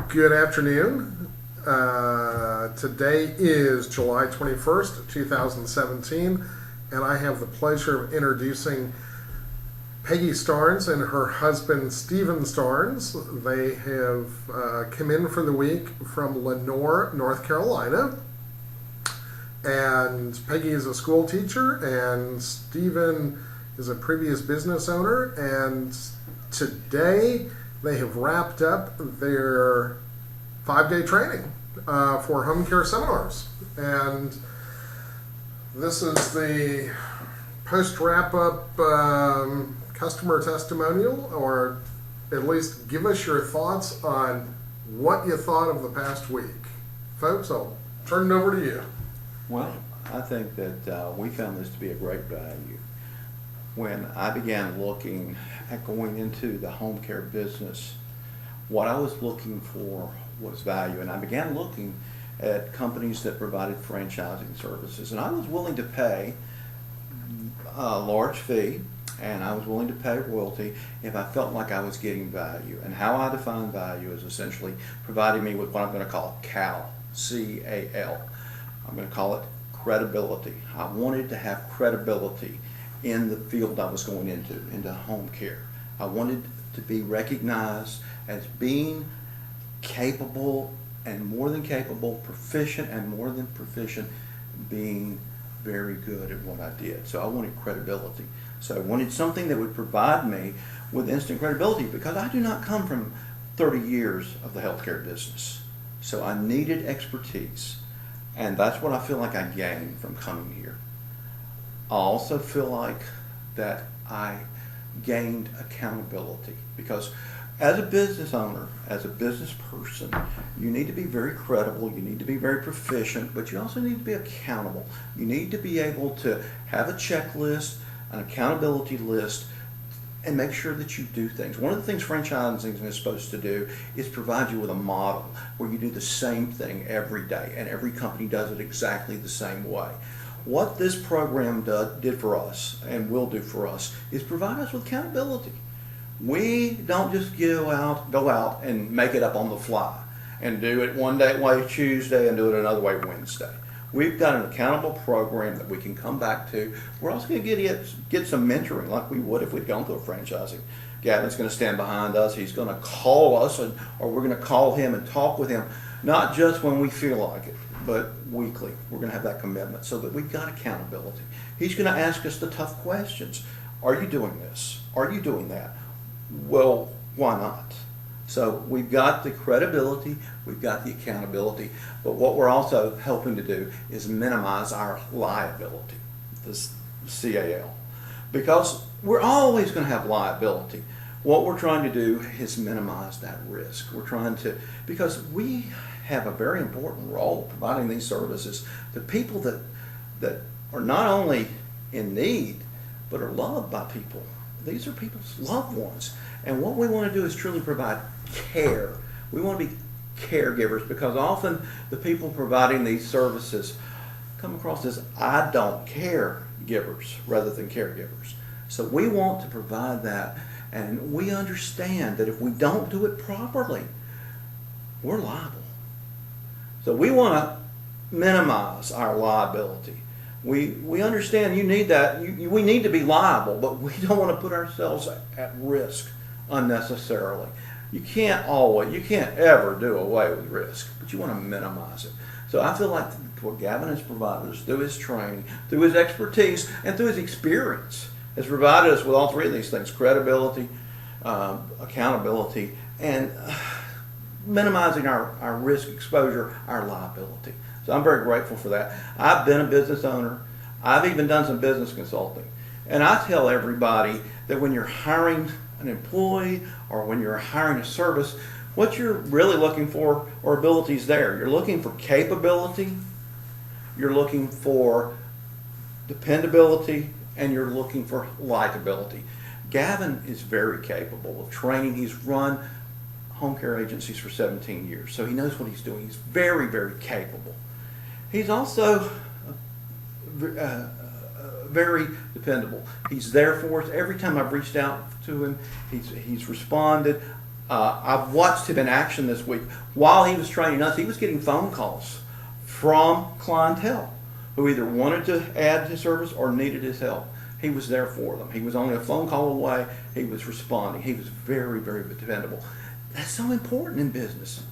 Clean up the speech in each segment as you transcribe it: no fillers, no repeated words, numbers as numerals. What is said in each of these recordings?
Good afternoon. Today is July 21st, 2017, and I have the pleasure of introducing Peggy Starnes and her husband Stephen Starnes. They have come in for the week from Lenoir, North Carolina. And Peggy is a school teacher, and Stephen is a previous business owner. And today they have wrapped up their 5-day training for home care seminars. And this is the post-wrap-up customer testimonial, or at least give us your thoughts on what you thought of the past week. Folks, I'll turn it over to you. Well, I think that we found this to be a great value. When I began looking at going into the home care business, what I was looking for was value, and I began looking at companies that provided franchising services, and I was willing to pay a large fee, and I was willing to pay royalty if I felt like I was getting value. And how I define value is essentially providing me with what I'm going to call CAL, C-A-L. I'm going to call it credibility. I wanted to have credibility in the field I was going into home care. I wanted to be recognized as being capable, and more than capable, proficient, and more than proficient, being very good at what I did. So I wanted credibility. So I wanted something that would provide me with instant credibility, because I do not come from 30 years of the healthcare business. So I needed expertise, and that's what I feel like I gained from coming here. I also feel like that I gained accountability, because as a business owner, as a business person, you need to be very credible, you need to be very proficient, but you also need to be accountable. You need to be able to have a checklist, an accountability list, and make sure that you do things. One of the things franchising is supposed to do is provide you with a model where you do the same thing every day, and every company does it exactly the same way. What this program did for us, and will do for us, is provide us with accountability. We don't just go out and make it up on the fly and do it one way Tuesday and do it another way Wednesday. We've got an accountable program that we can come back to. We're also going to get some mentoring like we would if we'd gone through a franchising. Gavin's going to stand behind us. He's going to call us, or we're going to call him and talk with him, not just when we feel like it, but weekly. We're going to have that commitment so that we've got accountability. He's going to ask us the tough questions. Are you doing this? Are you doing that? Well, why not? So we've got the credibility, we've got the accountability, but what we're also helping to do is minimize our liability, this CAL, because we're always going to have liability. What we're trying to do is minimize that risk. We're trying to, because we have a very important role providing these services to people that are not only in need, but are loved by people. These are people's loved ones. And what we want to do is truly provide care. We want to be caregivers, because often the people providing these services come across as I don't care givers rather than caregivers. So we want to provide that, and we understand that if we don't do it properly, we're liable. So we want to minimize our liability. We understand you need that. We need to be liable, but we don't want to put ourselves at risk unnecessarily. You can't ever do away with risk, but you want to minimize it. So I feel like what Gavin has provided us through his training, through his expertise, and through his experience has provided us with all three of these things: credibility, accountability, and minimizing our risk exposure, our liability. So I'm very grateful for that. I've been a business owner. I've even done some business consulting. And I tell everybody that when you're hiring an employee or when you're hiring a service, what you're really looking for are abilities there. You're looking for capability, you're looking for dependability, and you're looking for likability. Gavin is very capable of training. He's run home care agencies for 17 years, so he knows what he's doing. He's very, very capable. He's also very dependable. He's there for us. Every time I've reached out to him, he's responded. I've watched him in action this week. While he was training us, he was getting phone calls from clientele who either wanted to add his service or needed his help. He was there for them. He was only a phone call away. He was responding. He was very, very dependable. That's so important in business.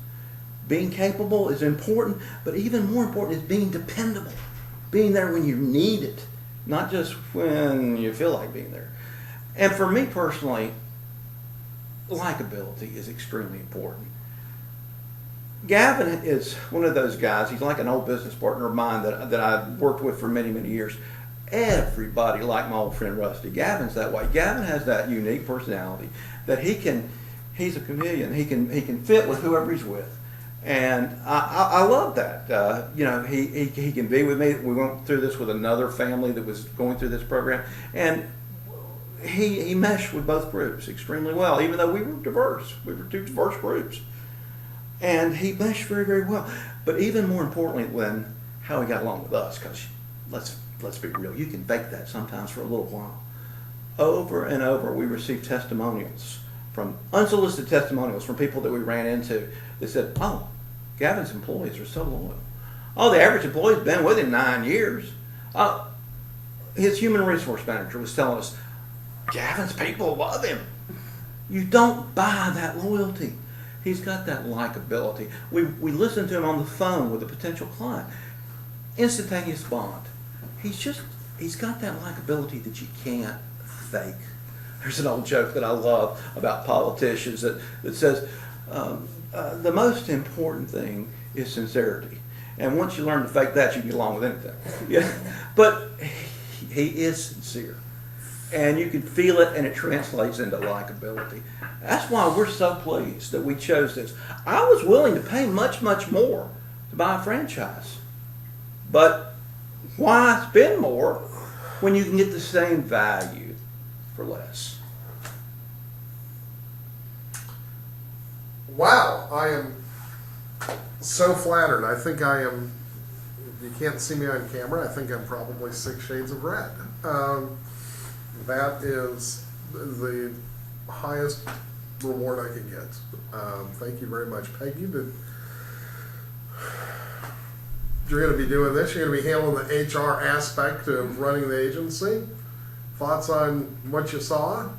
Being capable is important, but even more important is being dependable. Being there when you need it, not just when you feel like being there. And for me personally, likability is extremely important. Gavin is one of those guys. He's like an old business partner of mine that I've worked with for many, many years. Everybody, like my old friend Rusty, Gavin's that way. Gavin has that unique personality that he's a chameleon. He can fit with whoever he's with. And I love that. He can be with me. We went through this with another family that was going through this program. And he meshed with both groups extremely well, even though we were diverse. We were two diverse groups. And he meshed very, very well. But even more importantly, how he got along with us, because let's be real, you can fake that sometimes for a little while. Over and over, we received testimonials, unsolicited testimonials from people that we ran into that said, oh, Gavin's employees are so loyal. Oh, the average employee's been with him 9 years. His human resource manager was telling us, Gavin's people love him. You don't buy that loyalty. He's got that likability. We listened to him on the phone with a potential client. Instantaneous bond. He's got that likability that you can't fake. There's an old joke that I love about politicians that says, the most important thing is sincerity. And once you learn to fake that, you can get along with anything. Yeah. But he is sincere. And you can feel it, and it translates into likability. That's why we're so pleased that we chose this. I was willing to pay much, much more to buy a franchise. But why spend more when you can get the same value for less? Wow, I am so flattered. I think I am, you can't see me on camera, I think I'm probably 6 shades of red. That is the highest reward I can get. Thank you very much, Peggy. You're going to be doing this. You're going to be handling the HR aspect of running the agency. Thoughts on what you saw?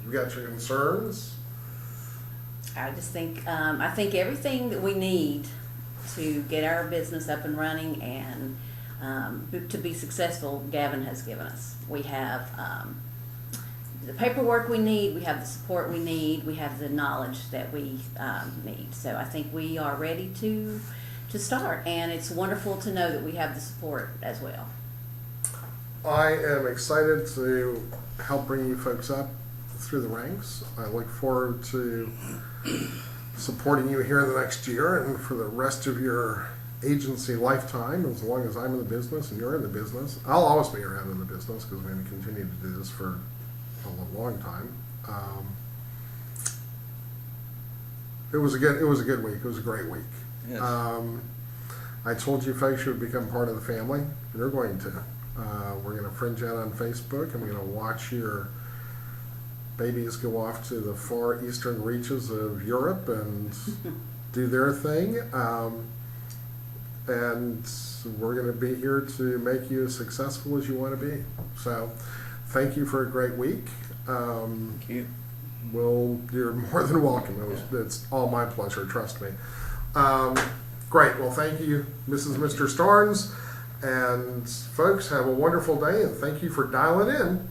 You got your concerns? I just think I think everything that we need to get our business up and running and to be successful, Gavin has given us. We have the paperwork we need, we have the support we need, we have the knowledge that we need. So I think we are ready to start, and it's wonderful to know that we have the support as well. I am excited to help bring you folks up through the ranks. I look forward to supporting you here in the next year and for the rest of your agency lifetime, as long as I'm in the business and you're in the business. I'll always be around in the business because we're going to continue to do this for a long time. It was a good week. It was a great week. Yes. I told you folks you would become part of the family, and you're going to. We're going to fringe out on Facebook, and we're going to watch your babies go off to the far eastern reaches of Europe and do their thing. And we're going to be here to make you as successful as you want to be. So thank you for a great week. Thank you. You're more than welcome. It's all my pleasure, trust me. Great. Well, thank you, Mrs. and Mr. Starnes. And folks, have a wonderful day, and thank you for dialing in.